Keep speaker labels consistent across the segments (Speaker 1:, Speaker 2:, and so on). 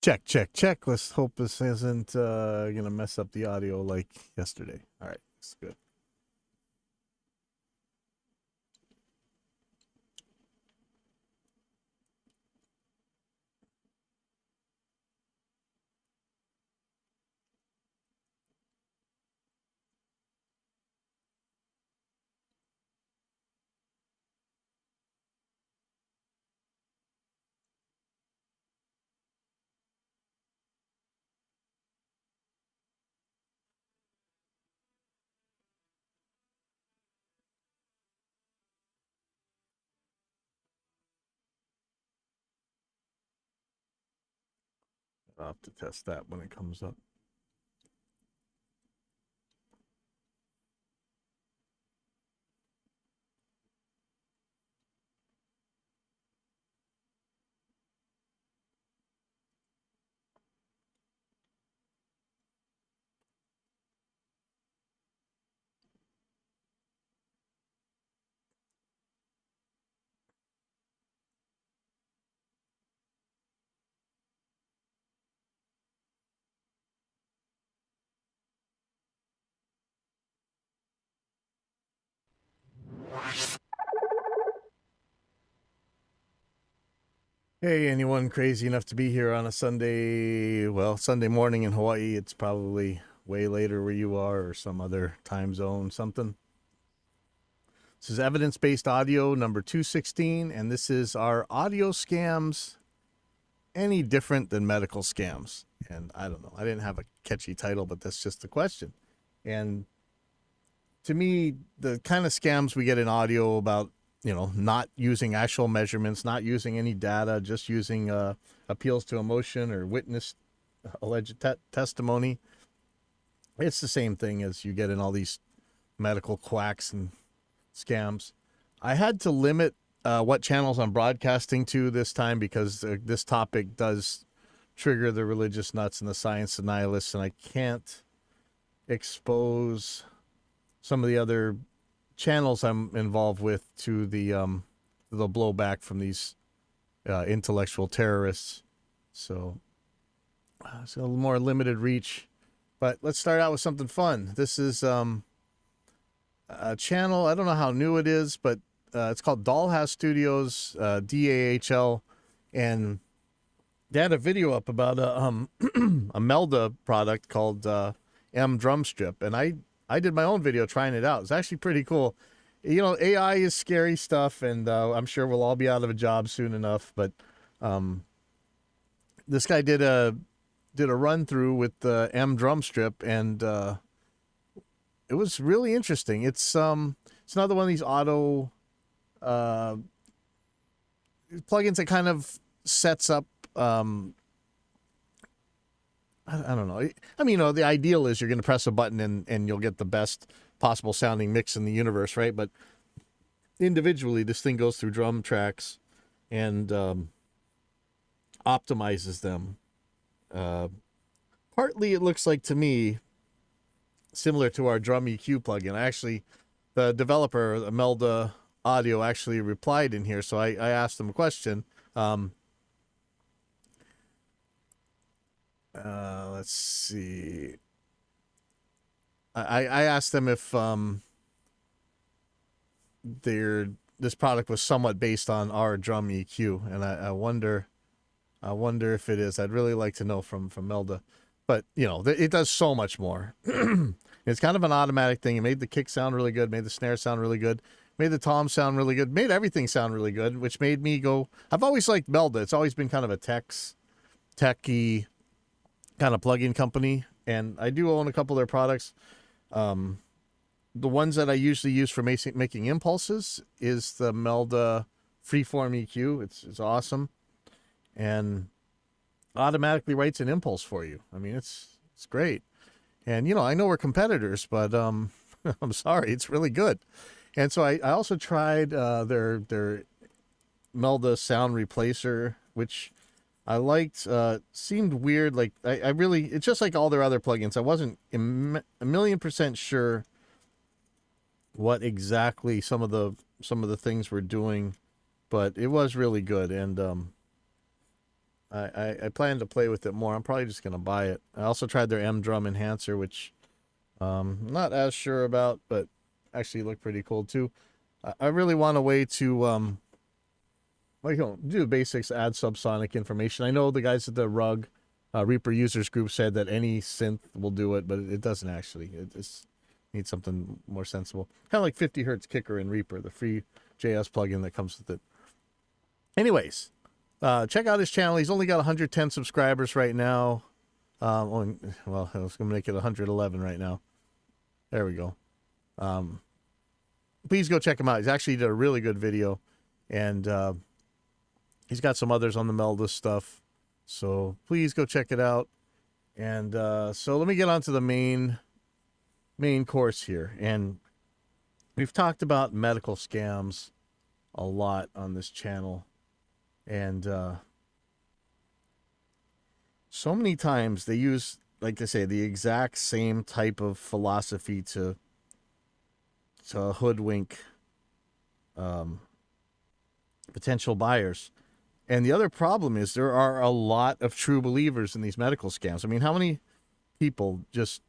Speaker 1: Check, check, check. Let's hope this isn't going to mess up the audio like yesterday. All right, that's good. I'll have to test that when it comes up. Hey, anyone crazy enough to be here on a Sunday? Well, Sunday morning in Hawaii. It's probably way later where you are or some other time zone, something. This is evidence based audio number 216, and this is our audio scams any different than medical scams? And I don't know. I didn't have a catchy title, but that's just the question. And to me, the kind of scams we get in audio about, not using actual measurements, not using any data, just using appeals to emotion or witness alleged testimony. It's the same thing as you get in all these medical quacks and scams. I had to limit what channels I'm broadcasting to this time because this topic does trigger the religious nuts and the science denialists, and I can't expose some of the other channels I'm involved with to the blowback from these intellectual terrorists. So it's a little more limited reach. But let's start out with something fun. This is a channel. I don't know how new it is, but it's called Dollhouse Studios, DAHL, and they had a video up about a Melda product called M Drum Strip, and I did my own video trying it out. It's actually pretty cool. AI is scary stuff, and I'm sure we'll all be out of a job soon enough. But this guy did a run through with the M Drum Strip, and it was really interesting. It's another one of these auto plugins that kind of sets up. I don't know. I mean, the ideal is you're going to press a button and you'll get the best possible sounding mix in the universe, right? But individually, this thing goes through drum tracks and optimizes them. Partly, it looks like to me similar to our drum EQ plugin. Actually, the developer, Melda Audio, actually replied in here, so I asked him a question. Let's see. I asked them if this product was somewhat based on our drum EQ, and I wonder if it is. I'd really like to know from Melda, but it does so much more. It's kind of an automatic thing. It made the kick sound really good, made the snare sound really good, made the tom sound really good, made everything sound really good, which made me go. I've always liked Melda. It's always been kind of a techy kind of plug-in company, and I do own a couple of their products. The ones that I usually use for making impulses is the Melda Freeform EQ. It's awesome, and automatically writes an impulse for you. I mean, it's great. And I know we're competitors, but I'm sorry, it's really good. And so I also tried their Melda Sound Replacer, which I liked. Seemed weird. Like I really, it's just like all their other plugins. I wasn't a million% sure what exactly some of the things were doing, but it was really good. And I plan to play with it more. I'm probably just gonna buy it. I also tried their M Drum enhancer, which not as sure about, but actually looked pretty cool too. I really want a way to do the basics, add subsonic information. I know the guys at the Rug Reaper users group said that any synth will do it, but it doesn't actually. It just needs something more sensible. Kind of like 50 hertz kicker in Reaper, the free JS plugin that comes with it. Anyways, check out his channel. He's only got 110 subscribers right now. Well, I was going to make it 111 right now. There we go. Please go check him out. He's actually did a really good video, and he's got some others on the Meldus stuff. So please go check it out. And so let me get on to the main course here. And we've talked about medical scams a lot on this channel. And so many times they use, like I say, the exact same type of philosophy to hoodwink potential buyers. And the other problem is there are a lot of true believers in these medical scams. I mean, how many people just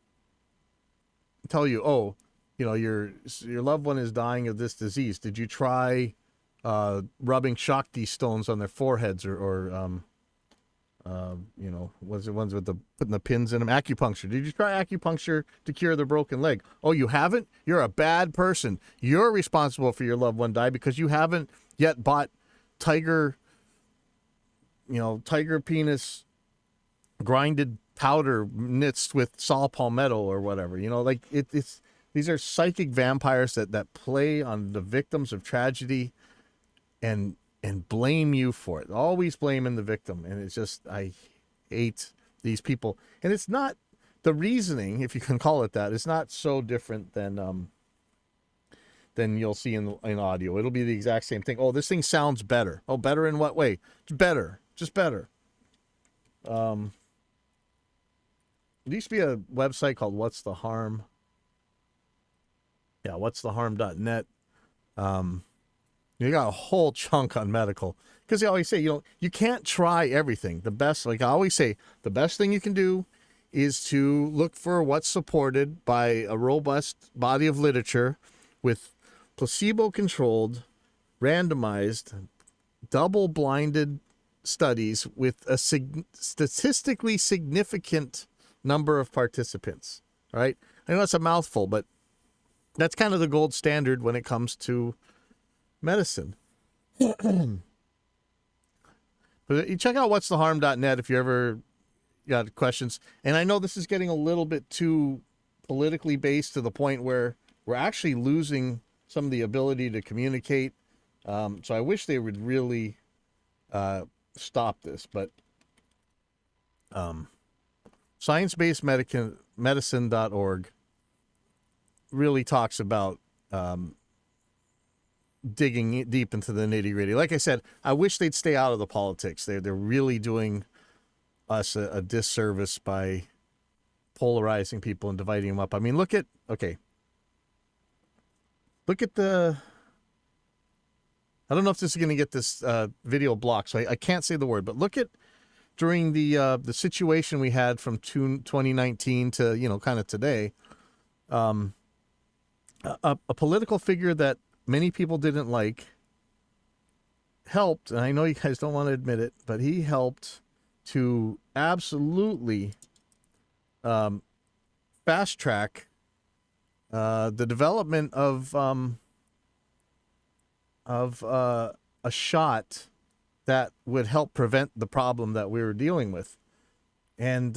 Speaker 1: tell you, oh, your loved one is dying of this disease. Did you try rubbing Shakti stones on their foreheads or was it ones with putting the pins in them? Acupuncture. Did you try acupuncture to cure their broken leg? Oh, you haven't? You're a bad person. You're responsible for your loved one die because you haven't yet bought tiger penis grinded powder mixed with saw palmetto or whatever. It's these are psychic vampires that play on the victims of tragedy and blame you for it. Always blaming the victim. And it's just, I hate these people. And it's not, the reasoning, if you can call it that, it's not so different than you'll see in audio. It'll be the exact same thing. Oh, this thing sounds better. Oh, better in what way? It's better. Just better. There used to be a website called What's the Harm? Yeah, what'stheharm.net. You got a whole chunk on medical because they always say, you can't try everything. The best, like I always say, the best thing you can do is to look for what's supported by a robust body of literature with placebo-controlled, randomized, double-blinded studies with a statistically significant number of participants. All right? I know that's a mouthful, but that's kind of the gold standard when it comes to medicine. But you check out what'stheharm.net if you ever got questions. And I know this is getting a little bit too politically based to the point where we're actually losing some of the ability to communicate. So I wish they would really stop this. But sciencebasedmedicine.org really talks about digging deep into the nitty-gritty. Like I said, I wish they'd stay out of the politics. They're really doing us a disservice by polarizing people and dividing them up. I mean, look at the, I don't know if this is going to get this video blocked, so I can't say the word, but look at during the situation we had from 2019 to, kind of today, a political figure that many people didn't like helped, and I know you guys don't want to admit it, but he helped to absolutely fast track the development of a shot that would help prevent the problem that we were dealing with. And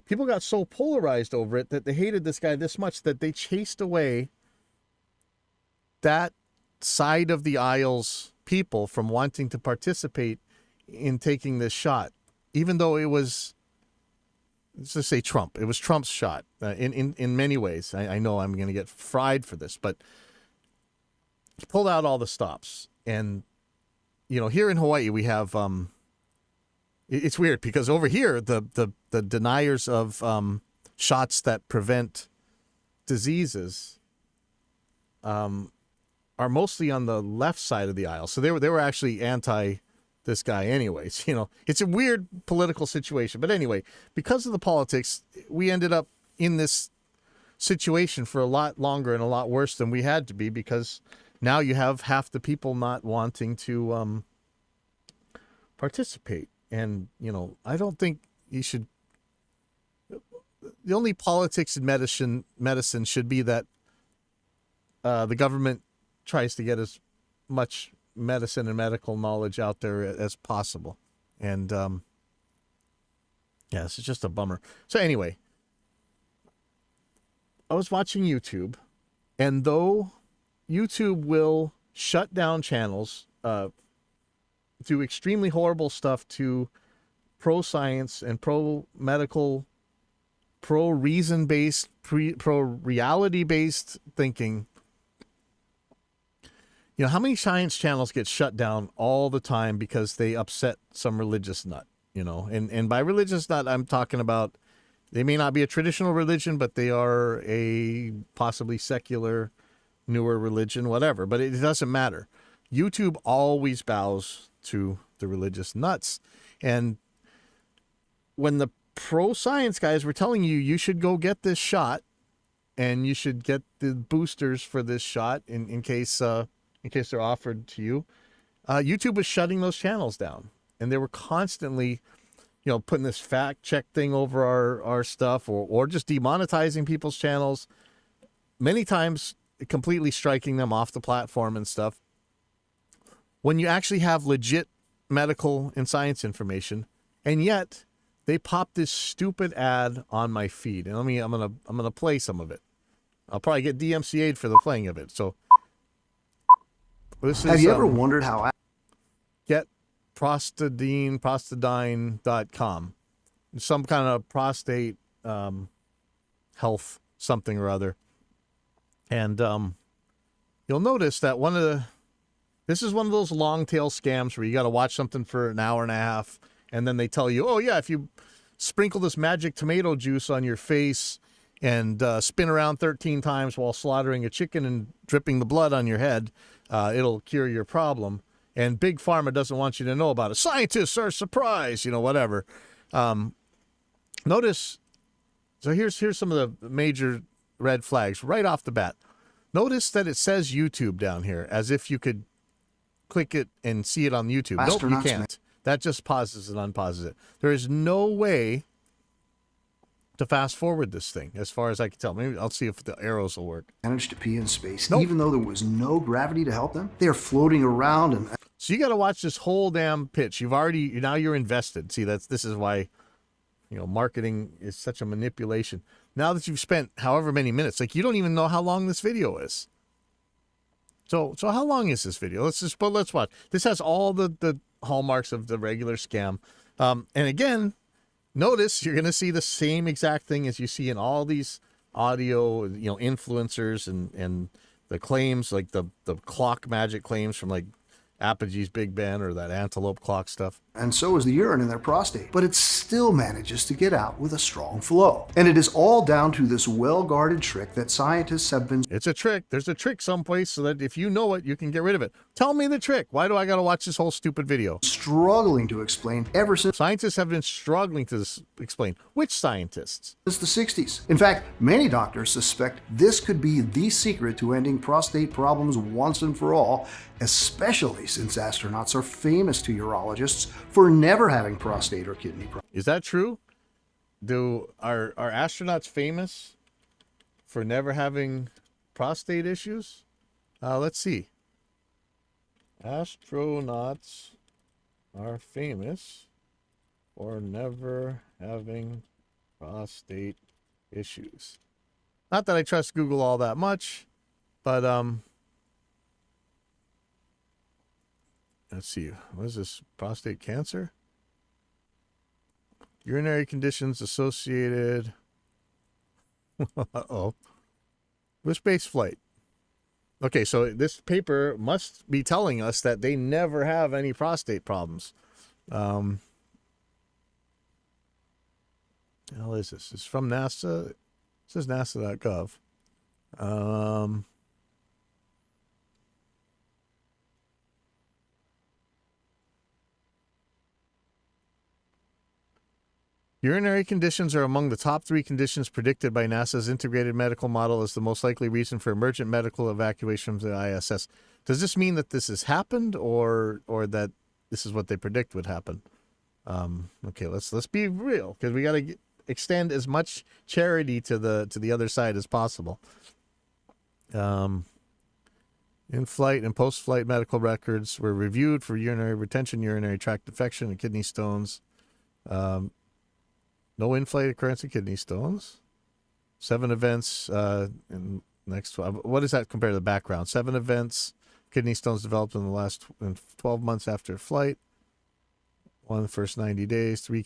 Speaker 1: people got so polarized over it that they hated this guy this much that they chased away that side of the aisle's people from wanting to participate in taking this shot, even though it was, let's just say Trump. It was Trump's shot in many ways. I know I'm going to get fried for this, but he pulled out all the stops. And, here in Hawaii, we have, it's weird because over here, the deniers of shots that prevent diseases are mostly on the left side of the aisle. So they were actually anti this guy anyways. It's a weird political situation. But anyway, because of the politics, we ended up in this situation for a lot longer and a lot worse than we had to be, because now you have half the people not wanting to participate. And, I don't think you should. The only politics in medicine should be that the government tries to get as much medicine and medical knowledge out there as possible. And it's just a bummer. So anyway, I was watching YouTube, and though YouTube will shut down channels, do extremely horrible stuff to pro-science and pro-medical, pro-reason-based, pro-reality-based thinking. How many science channels get shut down all the time because they upset some religious nut, And by religious nut, I'm talking about, they may not be a traditional religion, but they are a possibly secular, newer religion, whatever. But it doesn't matter. YouTube always bows to the religious nuts. And when the pro-science guys were telling you should go get this shot, and you should get the boosters for this shot in case they're offered to you, YouTube was shutting those channels down. And they were constantly, putting this fact check thing over our stuff, or just demonetizing people's channels, many times completely striking them off the platform and stuff. When you actually have legit medical and science information, and yet they pop this stupid ad on my feed. And I'm gonna play some of it. I'll probably get DMCA'd for the playing of it. So this is,
Speaker 2: have you ever wondered how
Speaker 1: get prostadine.com, some kind of prostate health something or other. And you'll notice that this is one of those long tail scams where you got to watch something for an hour and a half, and then they tell you, oh yeah, if you sprinkle this magic tomato juice on your face and spin around 13 times while slaughtering a chicken and dripping the blood on your head, it'll cure your problem. And Big Pharma doesn't want you to know about it. Scientists are surprised, whatever. Notice, so here's some of the major red flags right off the bat. Notice that it says YouTube down here, as if you could click it and see it on YouTube. Nope, you can't. That just pauses and unpauses it. There is no way to fast forward this thing, as far as I can tell. Maybe I'll see if the arrows will work.
Speaker 2: Managed to pee in space, even though there was no gravity to help them? They are floating around and...
Speaker 1: So you got to watch this whole damn pitch. Now you're invested. See, this is why, marketing is such a manipulation. Now that you've spent however many minutes, you don't even know how long this video is. So how long is this video? Let's watch. This has all the hallmarks of the regular scam. And again, notice you're going to see the same exact thing as you see in all these audio, influencers and the claims, like the clock magic claims from Apogee's Big Ben or that antelope clock stuff.
Speaker 2: And so is the urine in their prostate, but it still manages to get out with a strong flow. And it is all down to this well-guarded trick that scientists have been...
Speaker 1: It's a trick. There's a trick someplace so that if you know it, you can get rid of it. Tell me the trick. Why do I got to watch this whole stupid video?
Speaker 2: ...struggling to explain ever since...
Speaker 1: Scientists have been struggling to explain. Which scientists?
Speaker 2: Since the 60s. In fact, many doctors suspect this could be the secret to ending prostate problems once and for all, especially since astronauts are famous to urologists for never having prostate or kidney problems.
Speaker 1: Is that true? Are astronauts famous for never having prostate issues? Let's see. Astronauts are famous for never having prostate issues. Not that I trust Google all that much, but let's see. What is this? Prostate cancer? Urinary conditions associated. Uh-oh. With space flight. Okay, so this paper must be telling us that they never have any prostate problems. What the hell is this? It's from NASA. It says nasa.gov. Urinary conditions are among the top 3 conditions predicted by NASA's integrated medical model as the most likely reason for emergent medical evacuation from the ISS. Does this mean that this has happened, or that this is what they predict would happen? Okay, let's be real, because we got to extend as much charity to the other side as possible. In-flight and post-flight medical records were reviewed for urinary retention, urinary tract infection, and kidney stones. No in-flight occurrence of kidney stones. 7 events in next 12. What does that compare to the background? 7 events, kidney stones developed in the last 12 months after flight. 1 in the first 90 days. 3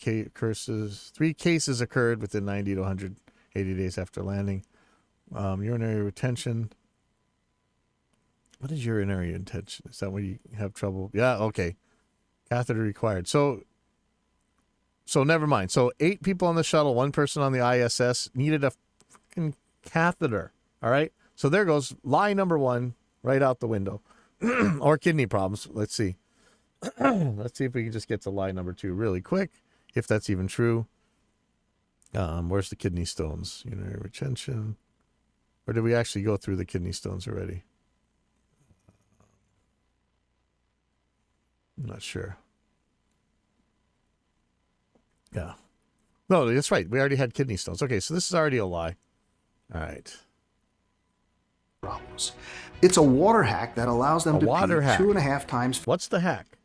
Speaker 1: cases occurred within 90 to 180 days after landing. Urinary retention. What is urinary retention? Is that when you have trouble? Yeah, okay. Catheter required. So never mind. So 8 people on the shuttle, 1 person on the ISS needed a fucking catheter. All right. So there goes lie number 1 right out the window. Or kidney problems. Let's see. Let's see if we can just get to lie number 2 really quick, if that's even true. Where's the kidney stones? Urinary retention. Or did we actually go through the kidney stones already? I'm not sure. Yeah. No, that's right. We already had kidney stones. Okay, so this is already a lie. All right.
Speaker 2: Problems. It's a water hack that allows them to pee
Speaker 1: hack.
Speaker 2: 2.5 times
Speaker 1: What's the hack?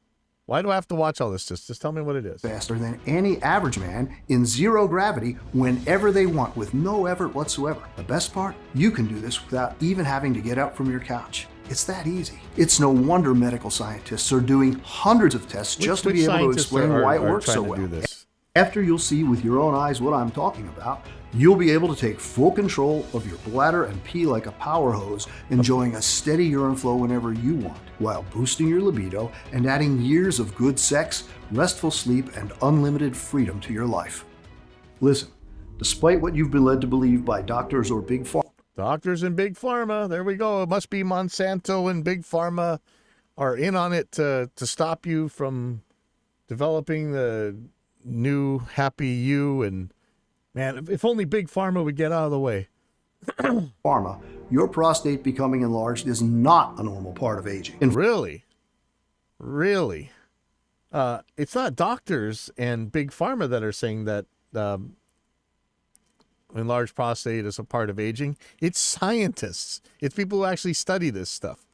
Speaker 1: Why do I have to watch all this? Just tell me what it is.
Speaker 2: faster than any average man in 0 gravity whenever they want with no effort whatsoever. The best part? You can do this without even having to get up from your couch. It's that easy. It's no wonder medical scientists are doing hundreds of tests just to be able to
Speaker 1: scientists
Speaker 2: explain
Speaker 1: are
Speaker 2: why it works
Speaker 1: trying
Speaker 2: so
Speaker 1: to
Speaker 2: well.
Speaker 1: do this?
Speaker 2: After you'll see with your own eyes what I'm talking about, you'll be able to take full control of your bladder and pee like a power hose, enjoying a steady urine flow whenever you want, while boosting your libido and adding years of good sex, restful sleep, and unlimited freedom to your life. Listen, despite what you've been led to believe by doctors or big pharma,
Speaker 1: Doctors and Big Pharma. There we go. It must be Monsanto and Big Pharma are in on it to stop you from developing the new happy you. And man, if only Big Pharma would get out of the way.
Speaker 2: your prostate becoming enlarged is not a normal part of aging.
Speaker 1: Really? It's not doctors and Big Pharma that are saying that enlarged prostate is a part of aging. It's scientists. It's people who actually study this stuff.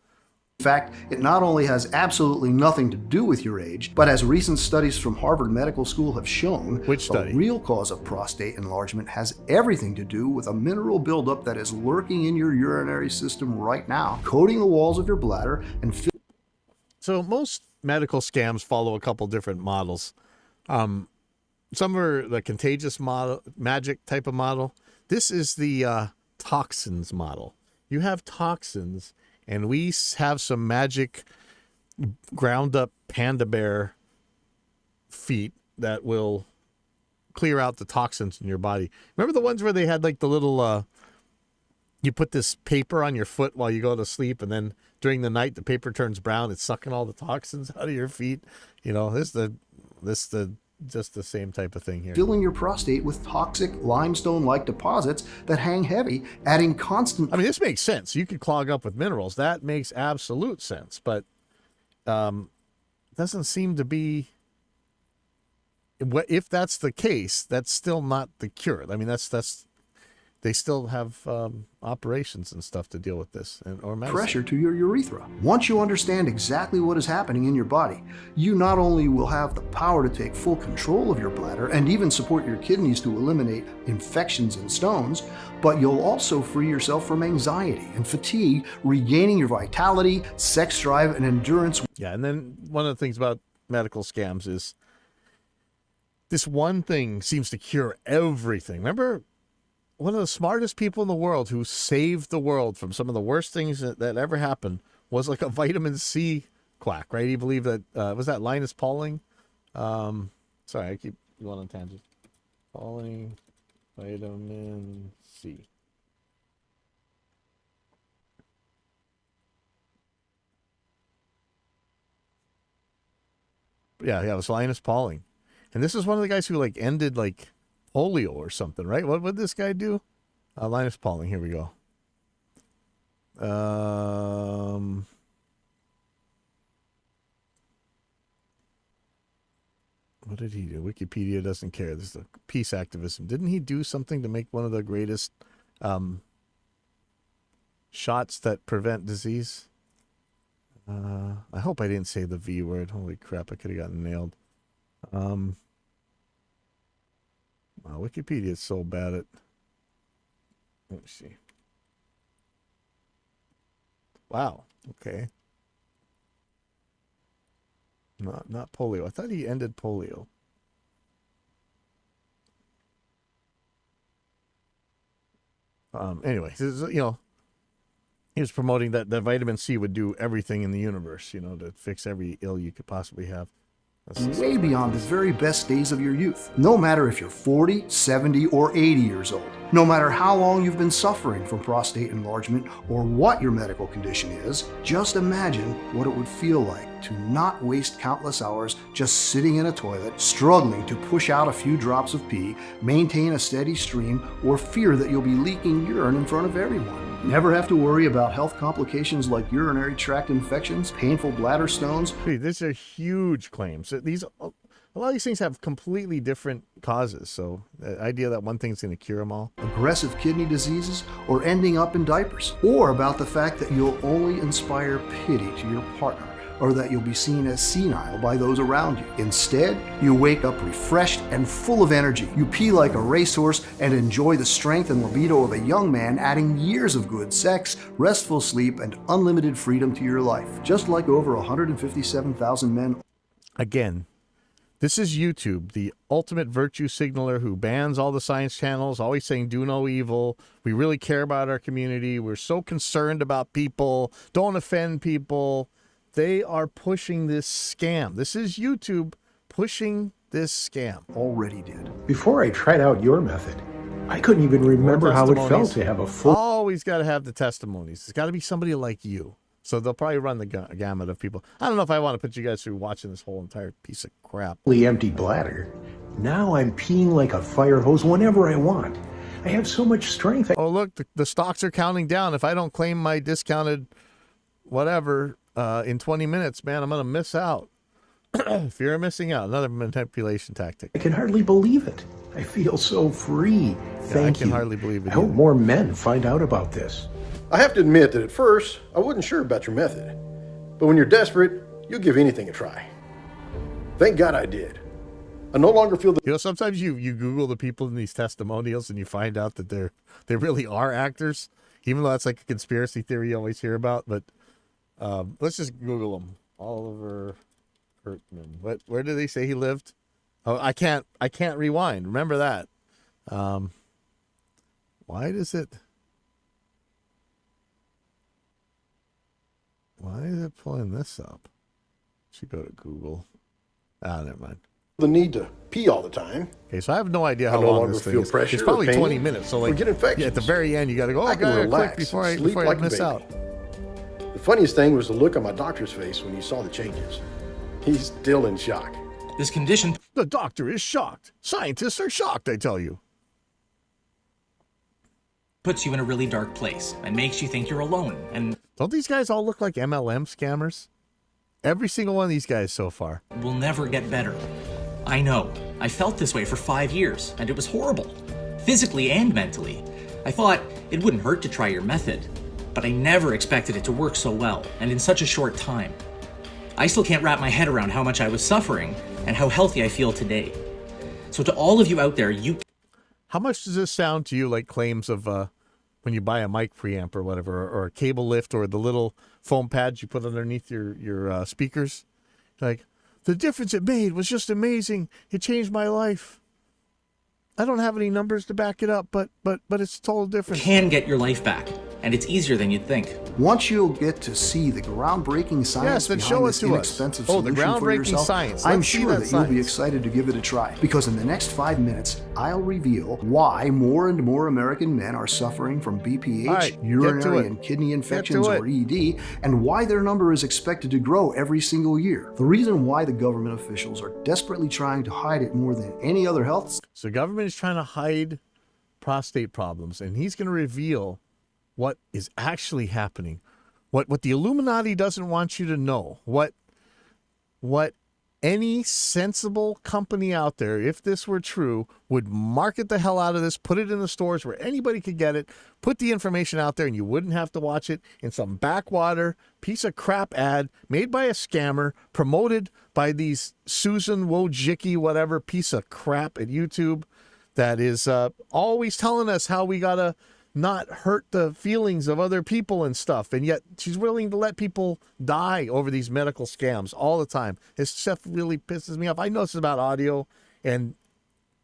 Speaker 2: In fact, it not only has absolutely nothing to do with your age, but as recent studies from Harvard Medical School have shown,
Speaker 1: Which study?
Speaker 2: the real cause of prostate enlargement has everything to do with a mineral buildup that is lurking in your urinary system right now, coating the walls of your bladder and
Speaker 1: So most medical scams follow a couple different models. Some are the contagious model, magic type of model. This is the toxins model. You have toxins, and we have some magic ground up panda bear feet that will clear out the toxins in your body. Remember the ones where they had like the little, you put this paper on your foot while you go to sleep, and then during the night the paper turns brown. It's sucking all the toxins out of your feet. You know, this just the same type of thing here.
Speaker 2: filling your prostate with toxic limestone-like deposits that hang heavy, adding constant
Speaker 1: I mean, this makes sense. You could clog up with minerals. That makes absolute sense. But doesn't seem to be. If that's the case, that's still not the cure. I mean, that's they still have operations and stuff to deal with this, or medicine.
Speaker 2: pressure to your urethra. Once you understand exactly what is happening in your body, you not only will have the power to take full control of your bladder and even support your kidneys to eliminate infections and stones, but you'll also free yourself from anxiety and fatigue, regaining your vitality, sex drive, and endurance.
Speaker 1: Yeah, and then one of the things about medical scams is this one thing seems to cure everything. Remember, one of the smartest people in the world who saved the world from some of the worst things that ever happened was like a vitamin C quack, right? He believed that, was that Linus Pauling? Sorry, I keep going on tangent. Pauling, vitamin C. Yeah, it was Linus Pauling. And this is one of the guys who like ended like polio or something, right? What would this guy do? Linus Pauling, here we go. What did he do? Wikipedia doesn't care. This is a peace activism. Didn't he do something to make one of the greatest shots that prevent disease? I hope I didn't say the V word. Holy crap, I could have gotten nailed. Wow, Wikipedia is so bad at... Let me see. Wow, okay. Not polio. I thought he ended polio. Anyway, you know, he was promoting that vitamin C would do everything in the universe, you know, to fix every ill you could possibly have.
Speaker 2: Way beyond the very best days of your youth. No matter if you're 40, 70, or 80 years old. No matter how long you've been suffering from prostate enlargement or what your medical condition is, just imagine what it would feel like to not waste countless hours just sitting in a toilet, struggling to push out a few drops of pee, maintain a steady stream, or fear that you'll be leaking urine in front of everyone. Never have to worry about health complications like urinary tract infections, painful bladder stones.
Speaker 1: These are huge claims. A lot of these things have completely different causes. So the idea that one thing's going to cure them all.
Speaker 2: Aggressive kidney diseases, or ending up in diapers. Or about the fact that you'll only inspire pity to your partner, or that you'll be seen as senile by those around you. Instead, you wake up refreshed and full of energy. You pee like a racehorse and enjoy the strength and libido of a young man, adding years of good sex, restful sleep, and unlimited freedom to your life. Just like over 157,000 men.
Speaker 1: Again, this is YouTube, the ultimate virtue signaler who bans all the science channels, always saying do no evil. We really care about our community. We're so concerned about people. Don't offend people. They are pushing this scam. This is YouTube pushing this scam.
Speaker 2: Already did.
Speaker 3: Before I tried out your method, I couldn't even remember how it felt to have a full...
Speaker 1: Always got to have the testimonies. It's got to be somebody like you. So they'll probably run the gamut of people. I don't know if I want to put you guys through watching this whole entire piece of crap.
Speaker 3: Empty bladder. Now I'm peeing like a fire hose whenever I want. I have so much strength.
Speaker 1: Oh, look, the stocks are counting down. If I don't claim my discounted whatever in 20 minutes, man, I'm going to miss out. Fear of missing out. Another manipulation tactic.
Speaker 3: I can hardly believe it. I feel so free. Thank you.
Speaker 1: I can hardly believe it.
Speaker 3: I hope more men find out about this.
Speaker 4: I have to admit that at first, I wasn't sure about your method. But when you're desperate, you'll give anything a try. Thank God I did. I no longer feel the...
Speaker 1: You know, sometimes you Google the people in these testimonials and you find out that they really are actors, even though that's like a conspiracy theory you always hear about. But let's just Google them. Oliver Kurtman. Where did they say he lived? Oh, I can't rewind. Remember that. Why is it pulling this up? Should go to Google. Never mind.
Speaker 4: The need to pee all the time.
Speaker 1: Okay, so I have no idea how
Speaker 4: no
Speaker 1: long
Speaker 4: longer
Speaker 1: this thing
Speaker 4: feel
Speaker 1: is.
Speaker 4: pressure
Speaker 1: It's probably
Speaker 4: or pain
Speaker 1: 20 minutes. So like
Speaker 4: or get infections.
Speaker 1: at the very end, you got to go.
Speaker 4: I can relax
Speaker 1: before
Speaker 4: and
Speaker 1: I
Speaker 4: sleep like a
Speaker 1: miss
Speaker 4: baby.
Speaker 1: out.
Speaker 4: The funniest thing was the look on my doctor's face when he saw the changes. He's still in shock.
Speaker 5: This condition
Speaker 1: The doctor is shocked. Scientists are shocked, I tell you.
Speaker 5: puts you in a really dark place and makes you think you're alone. And
Speaker 1: Don't these guys all look like MLM scammers? Every single one of these guys so far.
Speaker 5: will never get better. I know. I felt this way for 5 years, and it was horrible. Physically and mentally. I thought it wouldn't hurt to try your method, but I never expected it to work so well, and in such a short time. I still can't wrap my head around how much I was suffering and how healthy I feel today. So to all of you out there,
Speaker 1: How much does this sound to you like claims of when you buy a mic preamp or whatever, or a cable lift, or the little foam pads you put underneath your speakers? Like, the difference it made was just amazing. It changed my life. I don't have any numbers to back it up, but it's a total difference.
Speaker 5: can get your life back. and it's easier than you'd think.
Speaker 2: Once you'll get to see the groundbreaking science
Speaker 1: then
Speaker 2: behind
Speaker 1: show it
Speaker 2: this
Speaker 1: to us.
Speaker 2: inexpensive
Speaker 1: Oh, the
Speaker 2: solution for
Speaker 1: groundbreaking
Speaker 2: yourself,
Speaker 1: science.
Speaker 2: I'm
Speaker 1: Let's see
Speaker 2: sure
Speaker 1: that
Speaker 2: that you'll be
Speaker 1: science.
Speaker 2: excited to give it a try, because in the next 5 minutes, I'll reveal why more and more American men are suffering from BPH,
Speaker 1: All right, get to
Speaker 2: urinary
Speaker 1: it.
Speaker 2: and kidney
Speaker 1: to
Speaker 2: infections,
Speaker 1: it.
Speaker 2: or ED, and why their number is expected to grow every single year. The reason why the government officials are desperately trying to hide it more than any other health
Speaker 1: So government is trying to hide prostate problems, and he's going to reveal what is actually happening, what the Illuminati doesn't want you to know, what any sensible company out there, if this were true, would market the hell out of this, put it in the stores where anybody could get it, put the information out there, and you wouldn't have to watch it in some backwater piece of crap ad made by a scammer, promoted by these Susan Wojcicki, whatever piece of crap at YouTube that is always telling us how we gotta not hurt the feelings of other people and stuff, and yet she's willing to let people die over these medical scams all the time. This stuff really pisses me off. I know this is about audio, and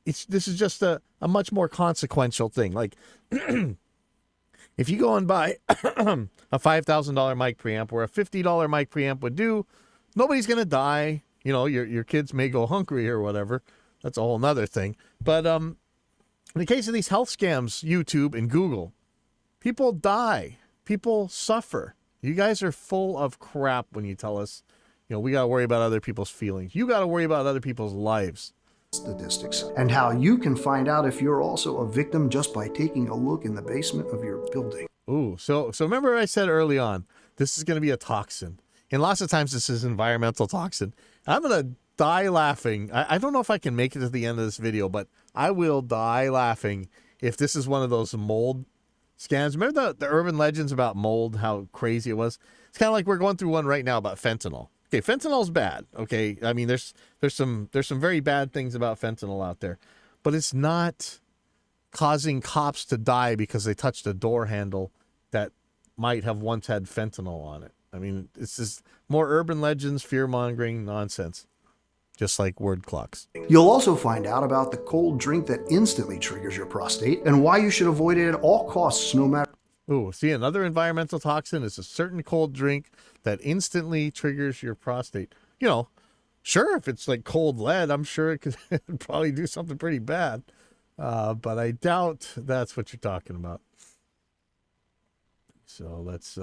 Speaker 1: this is just a much more consequential thing. Like, if you go and buy a $5,000 mic preamp or a $50 mic preamp would do, nobody's gonna die. You know, your kids may go hungry or whatever. That's a whole nother thing. But in the case of these health scams, YouTube and Google, people die. People suffer. You guys are full of crap when you tell us, you know, we got to worry about other people's feelings. You got to worry about other people's lives.
Speaker 2: statistics, and how you can find out if you're also a victim just by taking a look in the basement of your building.
Speaker 1: Ooh, so remember I said early on, this is going to be a toxin. And lots of times this is environmental toxin. I'm going to die laughing. I don't know if I can make it to the end of this video, but I will die laughing if this is one of those mold scams. Remember the urban legends about mold, how crazy it was? It's kind of like we're going through one right now about fentanyl. Okay, fentanyl's bad. Okay, I mean there's some very bad things about fentanyl out there, but it's not causing cops to die because they touched a door handle that might have once had fentanyl on it. I mean, it's just more urban legends, fear-mongering nonsense, just like word clocks.
Speaker 2: You'll also find out about the cold drink that instantly triggers your prostate and why you should avoid it at all costs, no matter.
Speaker 1: Ooh, see, another environmental toxin is a certain cold drink that instantly triggers your prostate. You know, sure, if it's like cold lead, I'm sure it could probably do something pretty bad. But I doubt that's what you're talking about. So let's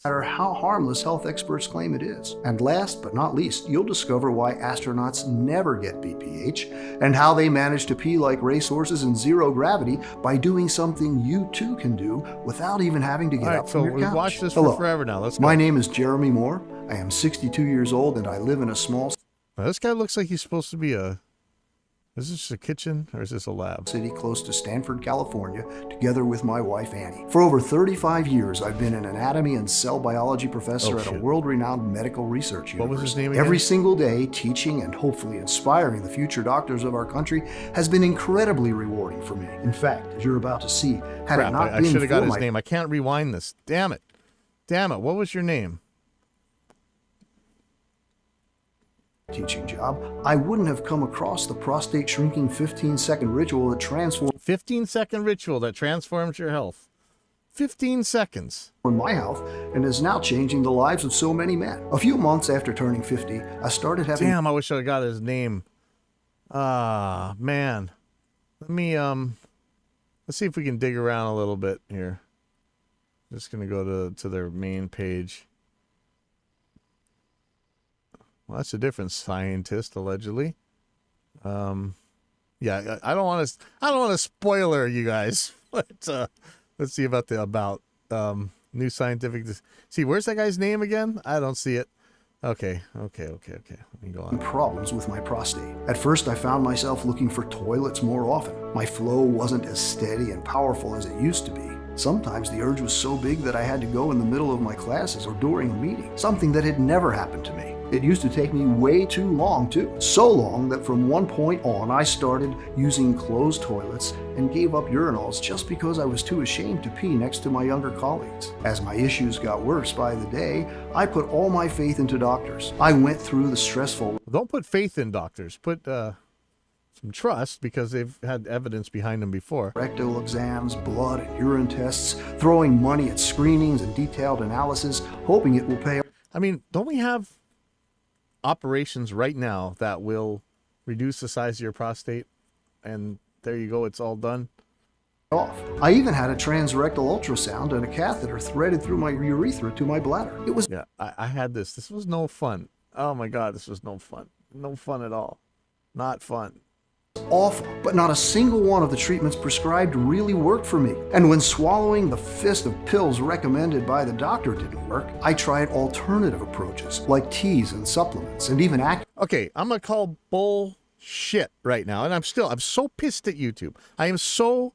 Speaker 2: matter how harmless health experts claim it is. And last but not least, you'll discover why astronauts never get BPH and how they manage to pee like racehorses in zero gravity by doing something you too can do without even having to get
Speaker 1: all right,
Speaker 2: up
Speaker 1: so
Speaker 2: from your
Speaker 1: we've
Speaker 2: couch.
Speaker 1: watched this
Speaker 2: Hello.
Speaker 1: for forever now. Let's go.
Speaker 2: My name is Jeremy Moore. I am 62 years old and I live in a small
Speaker 1: Now, this guy looks like he's supposed to be is this a kitchen or is this a lab?
Speaker 2: city close to Stanford, California, together with my wife Annie. For over 35 years, I've been an anatomy and cell biology professor at a
Speaker 1: shit.
Speaker 2: world-renowned medical research university.
Speaker 1: What was his name again?
Speaker 2: Every single day, teaching and hopefully inspiring the future doctors of our country has been incredibly rewarding for me. In fact, as you're about to see, had it
Speaker 1: Crap,
Speaker 2: not
Speaker 1: I
Speaker 2: been
Speaker 1: should have got
Speaker 2: for
Speaker 1: his
Speaker 2: my
Speaker 1: name. I can't rewind this. Damn it. What was your name?
Speaker 2: teaching job, I wouldn't have come across the prostate shrinking 15-second ritual that transformed
Speaker 1: 15-second ritual that transforms your health. 15 seconds.
Speaker 2: my health and is now changing the lives of so many men. A few months after turning 50, I started having
Speaker 1: Damn, I wish I got his name. Ah, man. Let me let's see if we can dig around a little bit here. Just gonna go to their main page. Well, that's a different scientist, allegedly. Yeah, I don't want to spoiler you guys, but let's see about new scientific. See, where's that guy's name again? I don't see it. Okay. Let me go on.
Speaker 2: problems with my prostate. At first, I found myself looking for toilets more often. My flow wasn't as steady and powerful as it used to be. Sometimes the urge was so big that I had to go in the middle of my classes or during a meeting, something that had never happened to me. It used to take me way too long, too. So long that from one point on, I started using closed toilets and gave up urinals just because I was too ashamed to pee next to my younger colleagues. As my issues got worse by the day, I put all my faith into doctors. I went through the stressful
Speaker 1: Don't put faith in doctors. Put some trust because they've had evidence behind them before.
Speaker 2: Rectal exams, blood and urine tests, throwing money at screenings and detailed analysis, hoping it will pay
Speaker 1: I mean, don't we have operations right now that will reduce the size of your prostate? And there you go, it's all done.
Speaker 2: off. I even had a transrectal ultrasound and a catheter threaded through my urethra to my bladder. It was
Speaker 1: Yeah, I had this. This was no fun. Oh my God, this was no fun. No fun at all. Not fun.
Speaker 2: awful, but not a single one of the treatments prescribed really worked for me. And when swallowing the fist of pills recommended by the doctor didn't work, I tried alternative approaches like teas and supplements and even
Speaker 1: Okay, I'm gonna call bullshit right now, and I'm so pissed at YouTube. I am so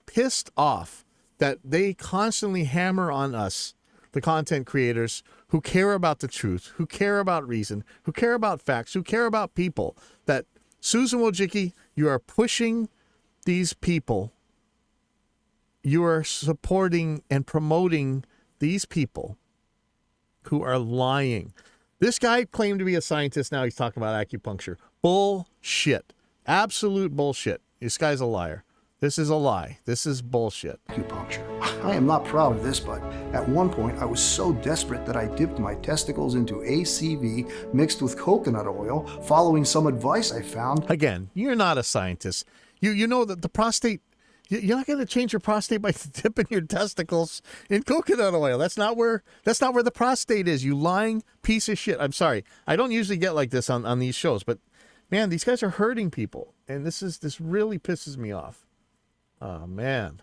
Speaker 1: pissed off that they constantly hammer on us, the content creators who care about the truth, who care about reason, who care about facts, who care about people, that Susan Wojcicki, you are pushing these people. You are supporting and promoting these people who are lying. This guy claimed to be a scientist. Now he's talking about acupuncture. Bullshit. Absolute bullshit. This guy's a liar. This is a lie. This is bullshit.
Speaker 2: acupuncture. I am not proud of this, but at one point I was so desperate that I dipped my testicles into ACV mixed with coconut oil, following some advice I found.
Speaker 1: Again, you're not a scientist. You know that the prostate, you're not going to change your prostate by dipping your testicles in coconut oil. That's not where the prostate is, you lying piece of shit. I'm sorry. I don't usually get like this on these shows, but man, these guys are hurting people. And this really pisses me off. Oh man.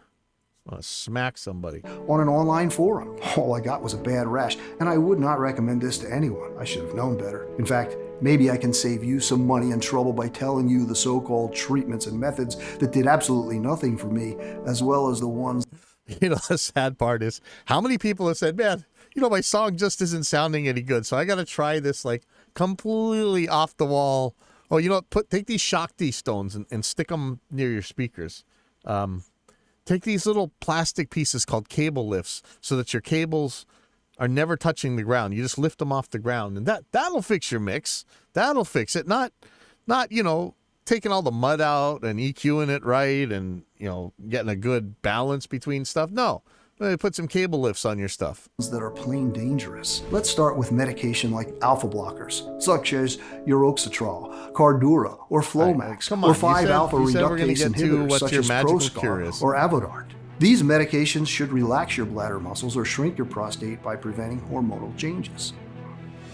Speaker 1: I want to smack somebody.
Speaker 2: On an online forum. All I got was a bad rash, and I would not recommend this to anyone. I should have known better. In fact, maybe I can save you some money and trouble by telling you the so-called treatments and methods that did absolutely nothing for me, as well as the ones.
Speaker 1: You know, the sad part is how many people have said, man, you know, my song just isn't sounding any good, so I got to try this like completely off the wall. Oh, you know what? Take these Shakti stones and stick them near your speakers. Take these little plastic pieces called cable lifts so that your cables are never touching the ground. You just lift them off the ground, and that'll fix your mix. That'll fix it. Not you know, taking all the mud out and EQing it right and, you know, getting a good balance between stuff. No. Put some cable lifts on your stuff.
Speaker 2: That are plain dangerous. Let's start with medication like alpha blockers, such as Uroxetrol, Cardura, or Flomax,
Speaker 1: come on,
Speaker 2: or 5-alpha
Speaker 1: you said we're gonna
Speaker 2: reductase
Speaker 1: get to
Speaker 2: inhibitors
Speaker 1: what
Speaker 2: such
Speaker 1: your
Speaker 2: as
Speaker 1: magical
Speaker 2: Proscar
Speaker 1: cure is.
Speaker 2: or Avodart. These medications should relax your bladder muscles or shrink your prostate by preventing hormonal changes.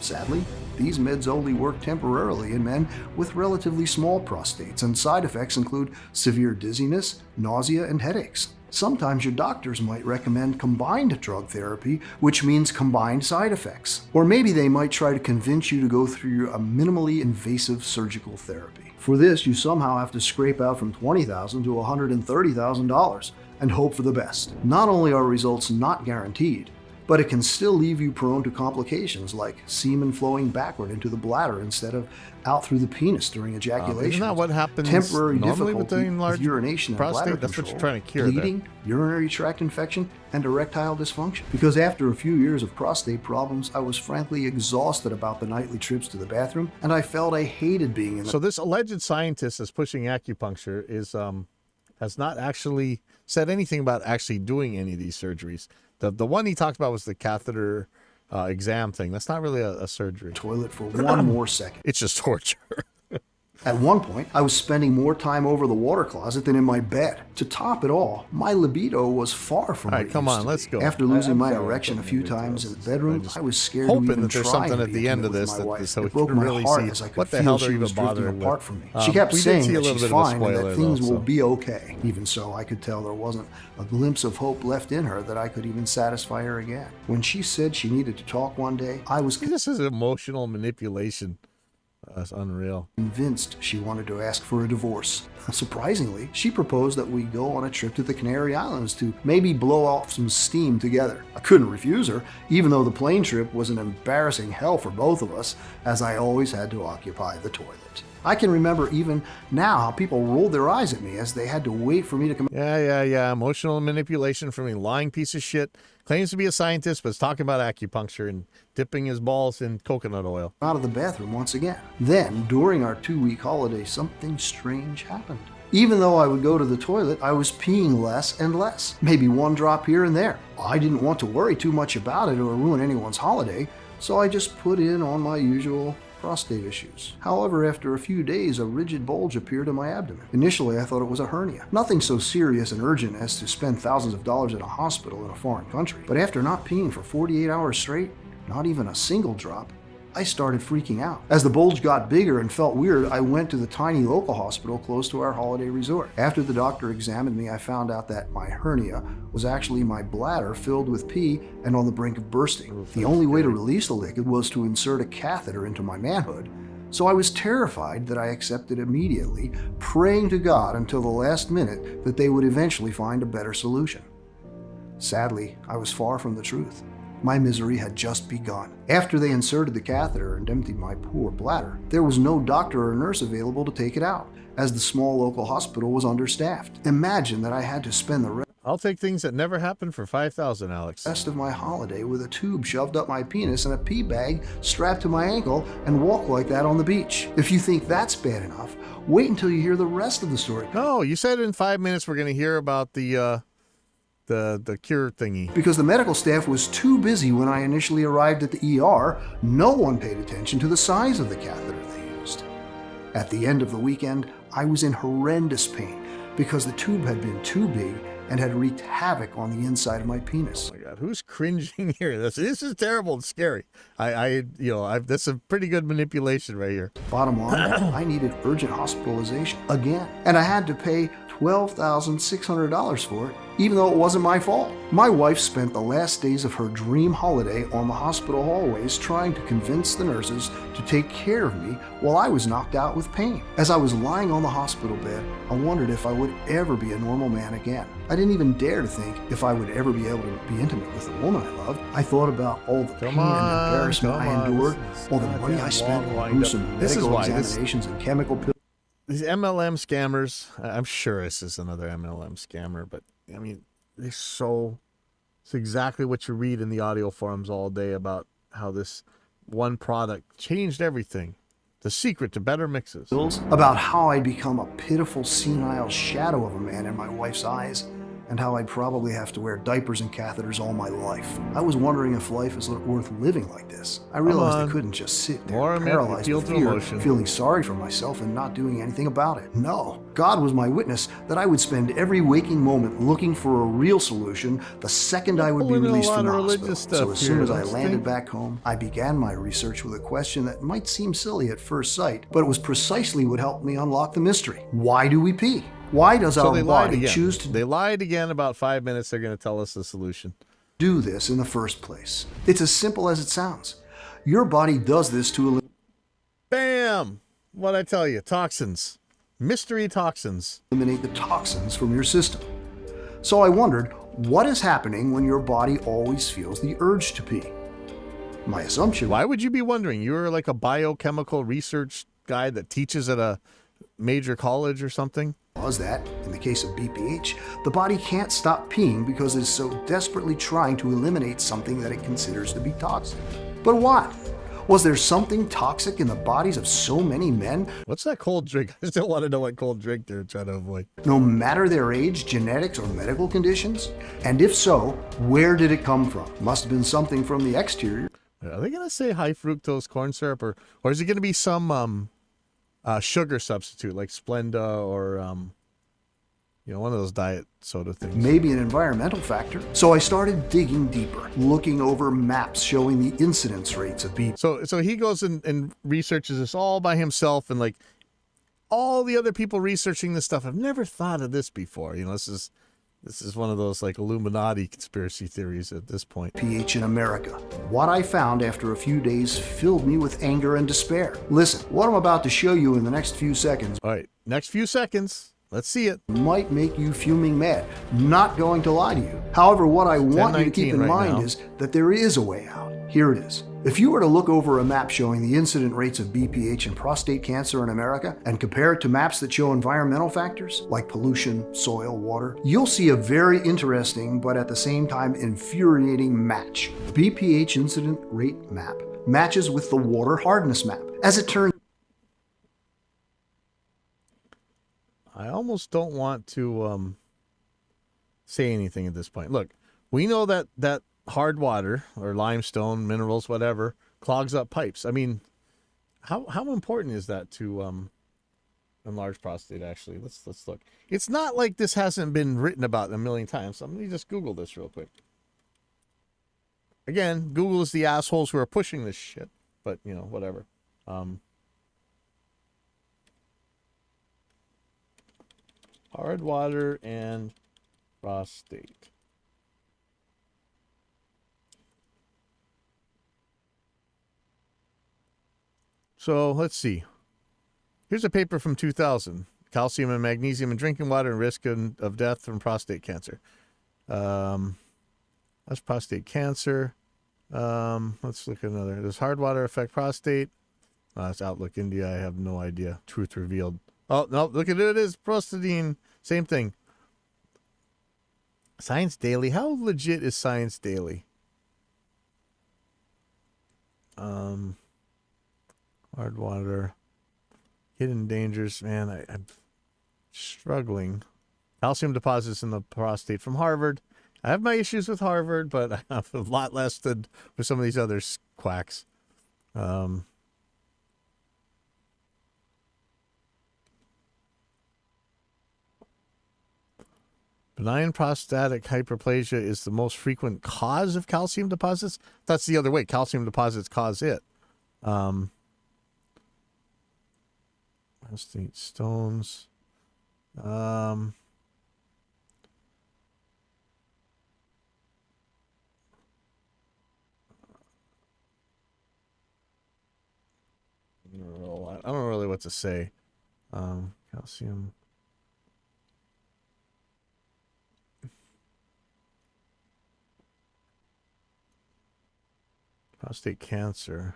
Speaker 2: Sadly, these meds only work temporarily in men with relatively small prostates, and side effects include severe dizziness, nausea, and headaches. Sometimes your doctors might recommend combined drug therapy, which means combined side effects. Or maybe they might try to convince you to go through a minimally invasive surgical therapy. For this, you somehow have to scrape out from $20,000 to $130,000 and hope for the best. Not only are results not guaranteed, but it can still leave you prone to complications like semen flowing backward into the bladder instead of out through the penis during ejaculation.
Speaker 1: Isn't that what happens
Speaker 2: Temporary
Speaker 1: normally with the
Speaker 2: difficulty
Speaker 1: enlarged
Speaker 2: with urination and
Speaker 1: prostate?
Speaker 2: bladder
Speaker 1: That's
Speaker 2: control,
Speaker 1: what you're trying to cure there.
Speaker 2: bleeding, urinary tract infection, and erectile dysfunction. Because after a few years of prostate problems, I was frankly exhausted about the nightly trips to the bathroom, and I felt I hated being in the
Speaker 1: So this alleged scientist that's pushing acupuncture is has not actually said anything about actually doing any of these surgeries. The one he talked about was the catheter exam thing. That's not really a surgery.
Speaker 2: toilet for one more second.
Speaker 1: It's just torture.
Speaker 2: At one point, I was spending more time over the water closet than in my bed. To top it all, my libido was far from
Speaker 1: All
Speaker 2: what
Speaker 1: right,
Speaker 2: it
Speaker 1: come
Speaker 2: used
Speaker 1: on,
Speaker 2: to
Speaker 1: let's
Speaker 2: be.
Speaker 1: go.
Speaker 2: After losing
Speaker 1: I'm
Speaker 2: my
Speaker 1: sorry,
Speaker 2: erection a
Speaker 1: I'm
Speaker 2: few
Speaker 1: sorry,
Speaker 2: times in the
Speaker 1: I'm
Speaker 2: bedroom,
Speaker 1: just
Speaker 2: I was scared to
Speaker 1: hoping
Speaker 2: even
Speaker 1: that there's
Speaker 2: try
Speaker 1: something
Speaker 2: and
Speaker 1: at
Speaker 2: be
Speaker 1: the end
Speaker 2: intimate
Speaker 1: of
Speaker 2: with
Speaker 1: this
Speaker 2: my
Speaker 1: that-
Speaker 2: wife.
Speaker 1: so we
Speaker 2: It broke
Speaker 1: can
Speaker 2: my
Speaker 1: really
Speaker 2: heart
Speaker 1: see
Speaker 2: as I could
Speaker 1: what the
Speaker 2: feel
Speaker 1: hell
Speaker 2: she
Speaker 1: they're
Speaker 2: was
Speaker 1: even
Speaker 2: drifting
Speaker 1: bothering
Speaker 2: apart
Speaker 1: with.
Speaker 2: from me. She kept
Speaker 1: We did
Speaker 2: saying
Speaker 1: see a
Speaker 2: that
Speaker 1: little
Speaker 2: she's
Speaker 1: bit of a
Speaker 2: fine and
Speaker 1: spoiler,
Speaker 2: that things
Speaker 1: though,
Speaker 2: will
Speaker 1: so.
Speaker 2: be okay. Even so, I could tell there wasn't a glimpse of hope left in her that I could even satisfy her again. When she said she needed to talk one day, I was
Speaker 1: This is emotional manipulation. That's unreal.
Speaker 2: convinced she wanted to ask for a divorce. Surprisingly, she proposed that we go on a trip to the Canary Islands to maybe blow off some steam together. I couldn't refuse her, even though the plane trip was an embarrassing hell for both of us, as I always had to occupy the toilet. I can remember even now how people rolled their eyes at me as they had to wait for me to come
Speaker 1: Yeah. Emotional manipulation from a lying piece of shit. Claims to be a scientist, but is talking about acupuncture and dipping his balls in coconut oil.
Speaker 2: out of the bathroom once again. Then, during our 2-week holiday, something strange happened. Even though I would go to the toilet, I was peeing less and less, maybe one drop here and there. I didn't want to worry too much about it or ruin anyone's holiday, so I just put in on my usual prostate issues. However, after a few days, a rigid bulge appeared in my abdomen. Initially, I thought it was a hernia. Nothing so serious and urgent as to spend thousands of dollars in a hospital in a foreign country. But after not peeing for 48 hours straight, not even a single drop, I started freaking out. As the bulge got bigger and felt weird, I went to the tiny local hospital close to our holiday resort. After the doctor examined me, I found out that my hernia was actually my bladder filled with pee and on the brink of bursting. The only way to release the liquid was to insert a catheter into my manhood. So I was terrified that I accepted immediately, praying to God until the last minute that they would eventually find a better solution. Sadly, I was far from the truth. My misery had just begun. After they inserted the catheter and emptied my poor bladder, there was no doctor or nurse available to take it out, as the small local hospital was understaffed. Imagine that I had to spend the
Speaker 1: I'll take things that never happened for $5,000, Alex.
Speaker 2: rest of my holiday with a tube shoved up my penis and a pee bag strapped to my ankle and walk like that on the beach. If you think that's bad enough, wait until you hear the rest of the story.
Speaker 1: No, you said in 5 minutes we're going to hear about the cure thingy.
Speaker 2: Because the medical staff was too busy when I initially arrived at the ER, no one paid attention to the size of the catheter they used. At the end of the weekend, I was in horrendous pain because the tube had been too big and had wreaked havoc on the inside of my penis.
Speaker 1: Oh my God, who's cringing here? This is terrible and scary. That's a pretty good manipulation right here.
Speaker 2: Bottom line, I needed urgent hospitalization again, and I had to pay $12,600 for it, even though it wasn't my fault. My wife spent the last days of her dream holiday on the hospital hallways trying to convince the nurses to take care of me while I was knocked out with pain. As I was lying on the hospital bed, I wondered if I would ever be a normal man again. I didn't even dare to think if I would ever be able to be intimate with the woman I loved. I thought about all the pain and embarrassment I endured, all the money I spent on gruesome medical examinations and chemical pills.
Speaker 1: These MLM scammers, I'm sure this is another MLM scammer, but I mean, it's exactly what you read in the audio forums all day about how this one product changed everything. The secret to better mixes.
Speaker 2: About how I'd become a pitiful, senile shadow of a man in my wife's eyes, and how I'd probably have to wear diapers and catheters all my life. I was wondering if life is worth living like this. I realized I couldn't just sit there paralyzed with fear, feeling sorry for myself and not doing anything about it. No, God was my witness that I would spend every waking moment looking for a real solution the second I would be released from the hospital. So as soon as I landed back home, I began my research with a question that might seem silly at first sight, but it was precisely what helped me unlock the mystery. Why do we pee? Why does our body choose to...
Speaker 1: They lied again about 5 minutes. They're going to tell us the solution.
Speaker 2: ...do this in the first place? It's as simple as it sounds. Your body does this to...
Speaker 1: Bam! What'd I tell you? Toxins. Mystery toxins.
Speaker 2: ...eliminate the toxins from your system. So I wondered, what is happening when your body always feels the urge to pee? My assumption...
Speaker 1: Why would you be wondering? You're like a biochemical research guy that teaches at a major college or something?
Speaker 2: ...was that, in the case of BPH, the body can't stop peeing because it is so desperately trying to eliminate something that it considers to be toxic. But what? Was there something toxic in the bodies of so many men?
Speaker 1: What's that cold drink? I still want to know what cold drink they're trying to avoid.
Speaker 2: No matter their age, genetics, or medical conditions? And if so, where did it come from? Must have been something from the exterior.
Speaker 1: Are they going to say high fructose corn syrup, or is it going to be some sugar substitute like Splenda or one of those diet soda things?
Speaker 2: Maybe an environmental factor. So I started digging deeper, looking over maps showing the incidence rates of BPH.
Speaker 1: So he goes and researches this all by himself, and like all the other people researching this stuff have never thought of this before. This is one of those like Illuminati conspiracy theories at this point.
Speaker 2: BPH in America. What I found after a few days filled me with anger and despair. Listen, what I'm about to show you in the next few seconds.
Speaker 1: All right, next few seconds. Let's see it.
Speaker 2: Might make you fuming mad. Not going to lie to you. However, what I want you to keep in mind is that there is a way out. Here it is. If you were to look over a map showing the incident rates of BPH and prostate cancer in America and compare it to maps that show environmental factors like pollution, soil, water, you'll see a very interesting but at the same time infuriating match. The BPH incident rate map matches with the water hardness map. As it turns
Speaker 1: I almost don't want to say anything at this point. Look, we know that hard water or limestone, minerals, whatever, clogs up pipes. I mean, how important is that to enlarge prostate? Actually, let's look. It's not like this hasn't been written about a million times. So let me just Google this real quick. Again, Google is the assholes who are pushing this shit, but you know, whatever. Hard water and prostate. So let's see. Here's a paper from 2000. Calcium and magnesium in drinking water and risk of death from prostate cancer. That's prostate cancer. Let's look at another. Does hard water affect prostate? That's Outlook India. I have no idea. Truth revealed. Oh, no, look at it. It is prostadine. Same thing. Science Daily. How legit is Science Daily? Hard water. Hidden dangers. Man, I'm struggling. Calcium deposits in the prostate from Harvard. I have my issues with Harvard, but I have a lot less than with some of these other quacks. Benign prostatic hyperplasia is the most frequent cause of calcium deposits. That's the other way. Calcium deposits cause it. Prostate stones. I don't know really what to say. Calcium. Prostate cancer.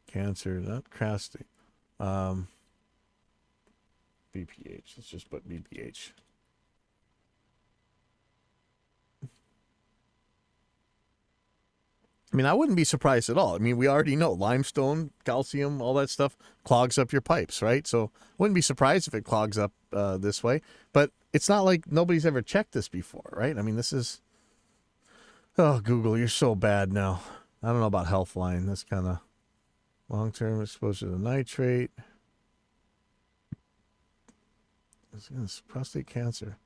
Speaker 1: Cancer, not prostate. BPH. Let's just put BPH. I mean, I wouldn't be surprised at all. I mean, we already know limestone, calcium, all that stuff clogs up your pipes, right? So I wouldn't be surprised if it clogs up this way. But it's not like nobody's ever checked this before, right? I mean, this is... Oh, Google, you're so bad now. I don't know about Healthline. That's kind of long-term exposure to nitrate. It's prostate cancer.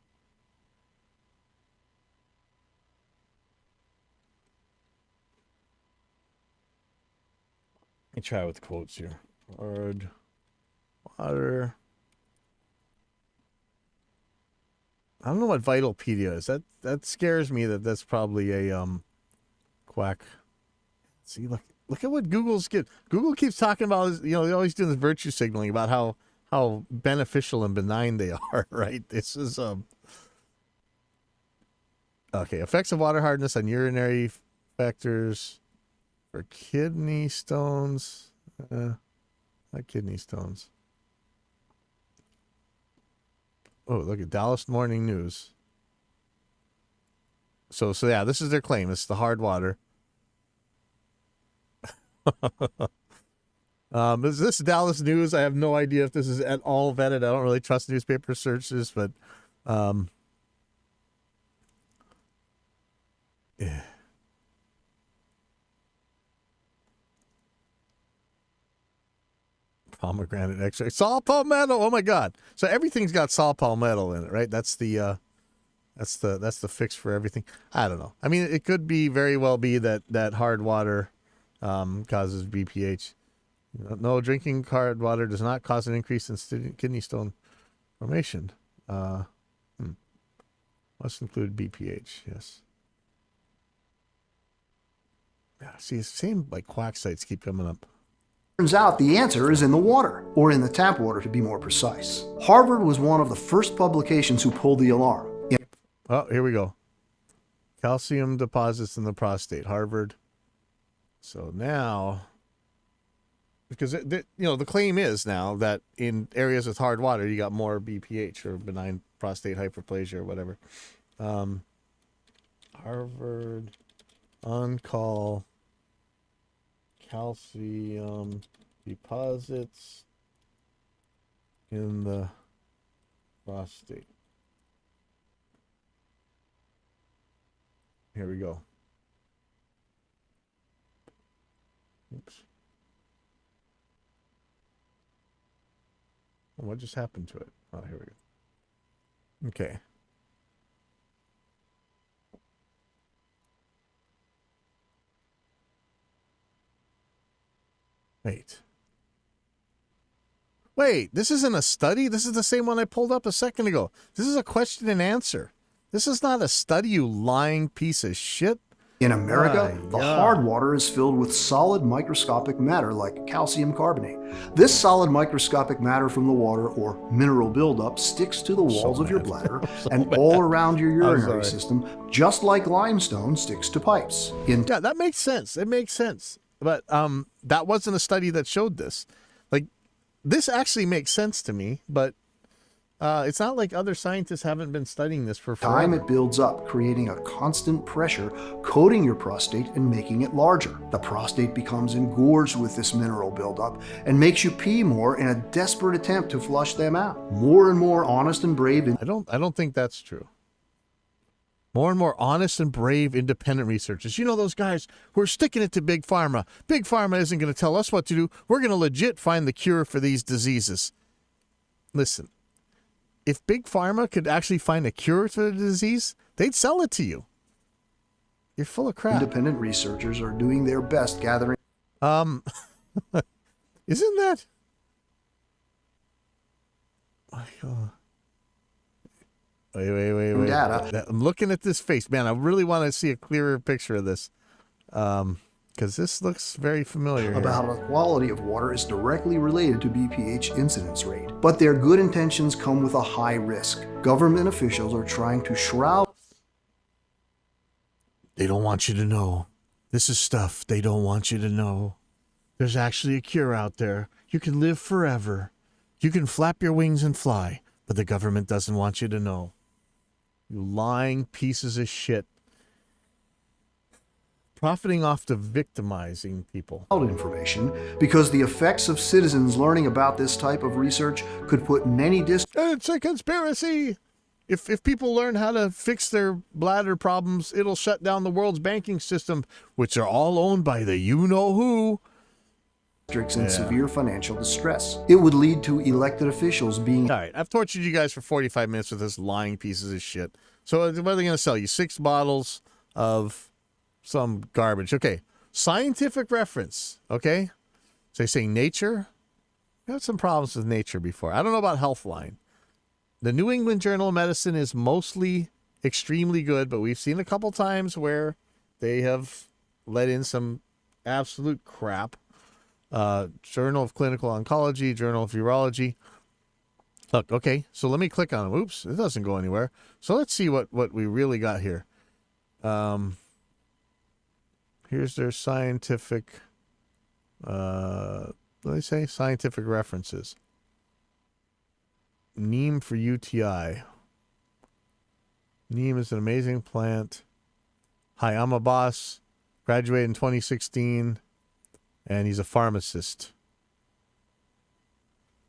Speaker 1: Let me try with quotes here. Hard water. I don't know what Vitalpedia is. That scares me that that's probably a quack. See, look at what Google's get. Google keeps talking about, you know, they're always doing this virtue signaling about how beneficial and benign they are, right? This is okay, effects of water hardness on urinary factors for kidney stones. Not kidney stones. Oh, look at Dallas Morning News. So yeah, this is their claim. It's the hard water. Is this Dallas News? I have no idea if this is at all vetted. I don't really trust newspaper searches, but yeah. Pomegranate extract, saw palmetto. Oh my God! So everything's got saw palmetto in it, right? That's the fix for everything. I don't know. I mean, it could be very well be that hard water causes BPH. No, drinking hard water does not cause an increase in kidney stone formation. Must include BPH. Yes. Yeah. See, same like quack sites keep coming up.
Speaker 2: Turns out the answer is in the water, or in the tap water to be more precise. Harvard was one of the first publications who pulled the alarm.
Speaker 1: Oh, here we go. Calcium deposits in the prostate. Harvard So now, because the claim is now that in areas with hard water, you got more BPH or benign prostate hyperplasia or whatever. Harvard on-call calcium deposits in the prostate. Here we go. Oops. What just happened to it? Oh, here we go. Okay. Wait, this isn't a study? This is the same one I pulled up a second ago. This is a question and answer. This is not a study, you lying piece of shit.
Speaker 2: In America, the hard water is filled with solid microscopic matter like calcium carbonate. This solid microscopic matter from the water, or mineral buildup, sticks to the walls of your bladder and all around your urinary system, just like limestone sticks to pipes.
Speaker 1: Yeah, that makes sense. It makes sense. But that wasn't a study that showed this. Like, this actually makes sense to me, but it's not like other scientists haven't been studying this for forever.
Speaker 2: Time it builds up, creating a constant pressure, coating your prostate and making it larger. The prostate becomes engorged with this mineral buildup and makes you pee more in a desperate attempt to flush them out. More and more honest and brave.
Speaker 1: I don't think that's true. More and more honest and brave independent researchers. You know those guys who are sticking it to Big Pharma. Big Pharma isn't going to tell us what to do. We're going to legit find the cure for these diseases. Listen. If Big Pharma could actually find a cure for the disease, they'd sell it to you. You're full of crap.
Speaker 2: Independent researchers are doing their best gathering.
Speaker 1: Isn't that? Wait.
Speaker 2: Data.
Speaker 1: I'm looking at this face. Man, I really want to see a clearer picture of this. Because this looks very familiar.
Speaker 2: About how the quality of water is directly related to BPH incidence rate. But their good intentions come with a high risk. Government officials are trying to shroud.
Speaker 1: They don't want you to know. This is stuff they don't want you to know. There's actually a cure out there. You can live forever. You can flap your wings and fly. But the government doesn't want you to know. You lying pieces of shit. Profiting off the victimizing people.
Speaker 2: Information because the effects of citizens learning about this type of research could put many
Speaker 1: It's a conspiracy. If people learn how to fix their bladder problems, it'll shut down the world's banking system, which are all owned by the you-know-who.
Speaker 2: Districts in severe financial distress. It would lead to elected officials being...
Speaker 1: All right, I've tortured you guys for 45 minutes with this lying pieces of shit. So what are they going to sell you? 6 bottles of some garbage. Okay, scientific reference. Okay, so they say Nature. I had some problems with Nature before. I don't know about Healthline. The New England Journal of Medicine is mostly extremely good, but we've seen a couple times where they have let in some absolute crap. Journal of Clinical Oncology, Journal of Urology. Look, okay, so let me click on them. Oops, it doesn't go anywhere. So let's see what we really got here. Here's their scientific, what do they say? Scientific references. Neem for UTI. Neem is an amazing plant. Hi, I'm a boss. Graduated in 2016. And he's a pharmacist.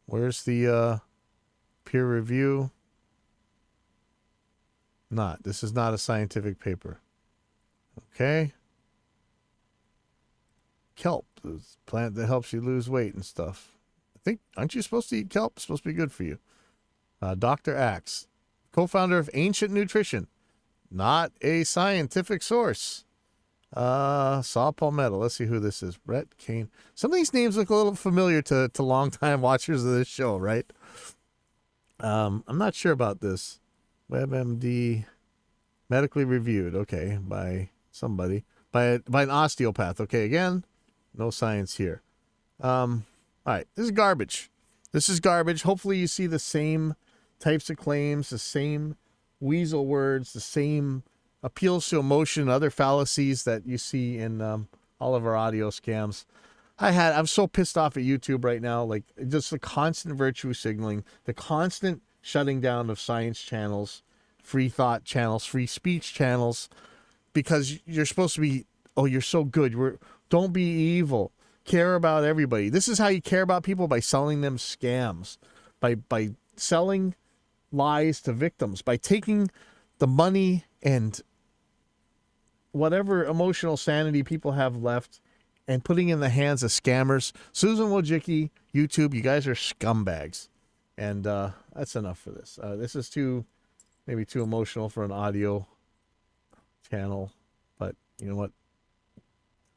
Speaker 1: Where's the peer review? This is not a scientific paper. Okay. Kelp, this plant that helps you lose weight and stuff. I think, aren't you supposed to eat kelp? It's supposed to be good for you. Dr. Axe, co-founder of Ancient Nutrition. Not a scientific source. Saw Palmetto. Let's see who this is. Brett Kane. Some of these names look a little familiar to longtime watchers of this show, right? I'm not sure about this. WebMD, medically reviewed. Okay, by somebody, by an osteopath. Okay, again, no science here. All right, this is garbage. This is garbage. Hopefully, you see the same types of claims, the same weasel words, the same appeals to emotion, other fallacies that you see in all of our audio scams. I'm so pissed off at YouTube right now. Like, just the constant virtue signaling, the constant shutting down of science channels, free thought channels, free speech channels, because you're supposed to be, oh, you're so good. Don't be evil. Care about everybody. This is how you care about people, by selling them scams, by selling lies to victims, by taking the money and whatever emotional sanity people have left and putting in the hands of scammers. Susan Wojcicki, YouTube, you guys are scumbags. And that's enough for this. This is maybe too emotional for an audio channel. But you know what?